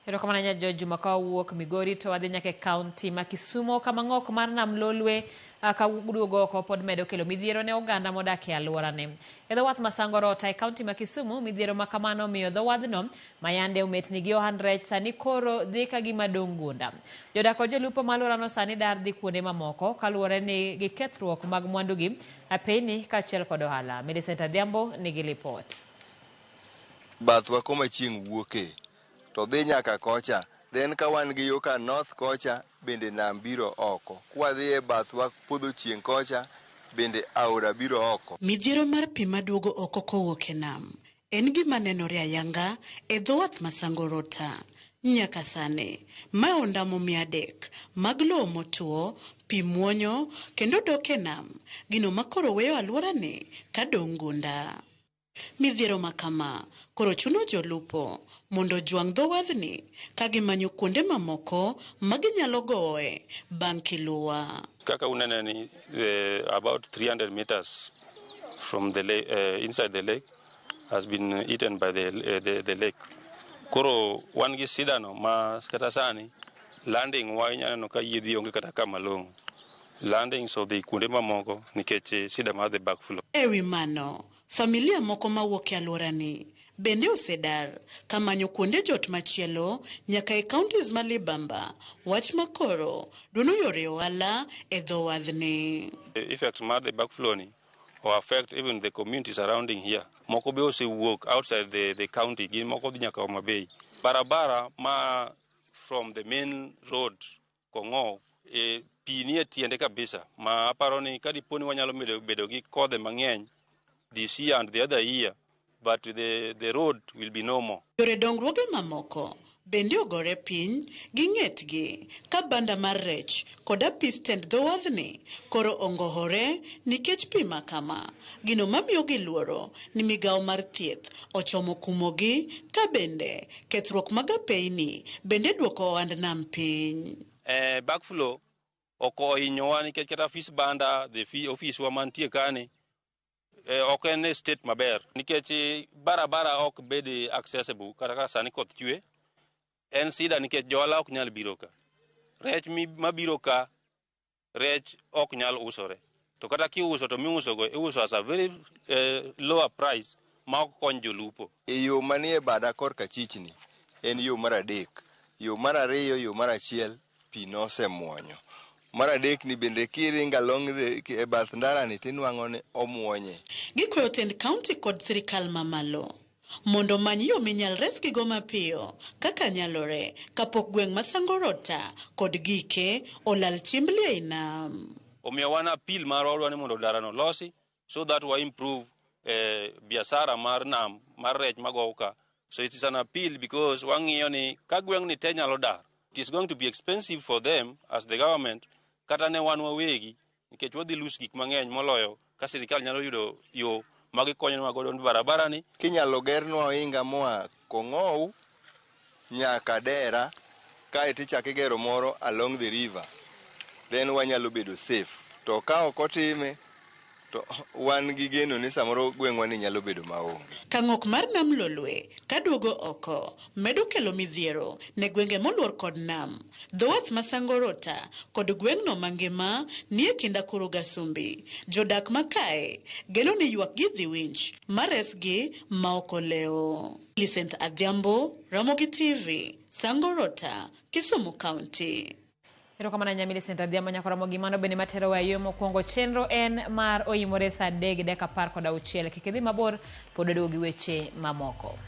Erokamano nya George Makawa wuok Migori to wadhi nyaka e kaunti ma Kisumo kama ng'ok mar nam Lolwe kaduogo oko pod medo kelo midhiero ne oganda modak e alworane. E dho wath ma Sangorota e kaunti ma Kisumu, midhiero ma kamano miyo dho wadhno ma yande ometni gi ohand rech sani koro dhi ka gima dong' gunda. Jodak kod jolupo ma alworano sani dar dhi kuonde mamoko kaluwore ni gi kethruok mag mwandugi apeyni kaachiel kod ohala. Millicent Adhiambo nigi lipot. Bathwa koma chieng' wuoke to dhi nyaka kocha, then ka wan gi yo ka north kocha bende nam biro oko. Kwa dhi e bathwa podho chieng' kocha bende aora biro oko. Midhiero mar pi maduogo oko kowuok e nam en gima nenore ayanga e dho wath ma Sangorota. Nyaka sani ma ondamo 300 mag lowo motuo, pi muonyo kendo dok e nam, gino makoro weyo alworani ka dong' gunda. Midhiero makama koro chuno jolupo mondo juang' dho wadhni ka gimanyo kuonde mamoko ma ginyalo goe bang' kiluwa. Kaka unene ni about 300 meters from the lake, inside the lake has been eaten by the lake. Koro wan gi sidano ma kata sani landing wa inyano ka yidhi onge kata kama long. Landing so dhi kuonde mamoko nikech sida mar the backflow. Ewi mano, familia moko mawuok e alworani bende osedar kamanyo kuonde jot machielo nyaka e counties ma libamba, wach makoro duono yore ohala e dho wadhni. The effect mar the backflow ni or affect even the community surrounding here. Moko be osewuok outside the county, gin moko dhi nyaka Homa Bay. Barabara ma from the main road Kong'o pi nie tiende kabisa, ma aparo ni kadiponi wanyalo bedo gi kodhe mang'eny this year and the other year, but the road will be no more. Yore dongruoge mamoko bende ogore piny gi ng'etgi ka banda mar rech kod apis tend dho wadhni koro ongohore nikech pi makama, gino mamiyo gi luoro ni migawo mar thieth ochomo kumogi ka bende kethruok mag apeyni bende duoko ohand nam piny. Backflow oko hinyowa nikech kata office banda, the office wa mantie kani ok en state maber nikech barabara ok bed accessible kata ka sani koth chwe en sida nikech johala ok nyal biro ka. Rech mabiro ka, rech ok nyal usore. To kata kiuso to miuso go iuso as a very lower price ma ok kony jolupo. E yo manie bada korka chichni en yo mar adek. Yo mar ariyo, yo mar achiel pi nosemuonyo. Mar adek ni bende kiringa long e bath ndara ni tinwang'o ni omuonye. Gikwayo tend county kod sirikal mamalo mondo many yo minyal resgigo mapiyo kaka nyalore kapok gweng' ma Sangorota kod gike olal chimbli ei nam. Omiyo wan appeal marwa ni mondo darano losi so that we improve biashara mar nam mar rech magoka. So it is an appeal because wang'iyo ni ka gweng' ni te nyalo dar, it is going to be expensive for them as the government kata ne wan wawegi nikech wadhi lose gik mang'eny moloyo ka sirikal nyalo yudo yo magikonyo godo barabara ni. Kinyalo gernwa ohinga moa Kong'o nyaka Dera ka itichako igero moro along the river, then wanyalo bedo safe. To ka ok otime to wan gi geno ni samoro gweng'wa ni nyalo bedo maonge. Kang'ok mar nam Lolwe kaduogo oko medo kelo midhiero ne gwenge moluor kod nam. Dho wath ma Sangorota kod gweng'no mangima nie kinda koro Gasumbi. Jodak makae geno ni ywak gi dhi winj maresgi ma ok oleo. Millicent Adhiambo, Ramogi TV, Sangorota, Kisumu County. Erokamano nya Millicent Adhiambo nyakoromo gimano bende matero wa yo mokwongo chenro en mar oimore sa 3:16 kik idhi mabor pod oduogo gi weche mamoko.